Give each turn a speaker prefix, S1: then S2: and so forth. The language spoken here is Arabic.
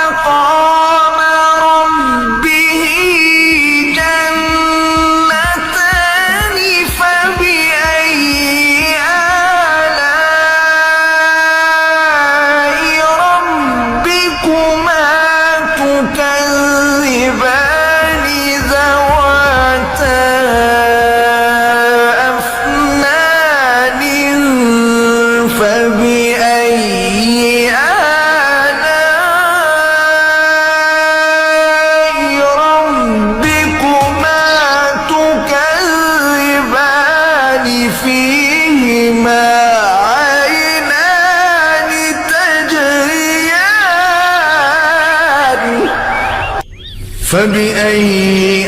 S1: مقام ربه جنتان فبأي آلاء ربكما تكذبان ذواتا أفنان فبأي آلاء ربكما تكذبان فيهما عينان تجريان فبأي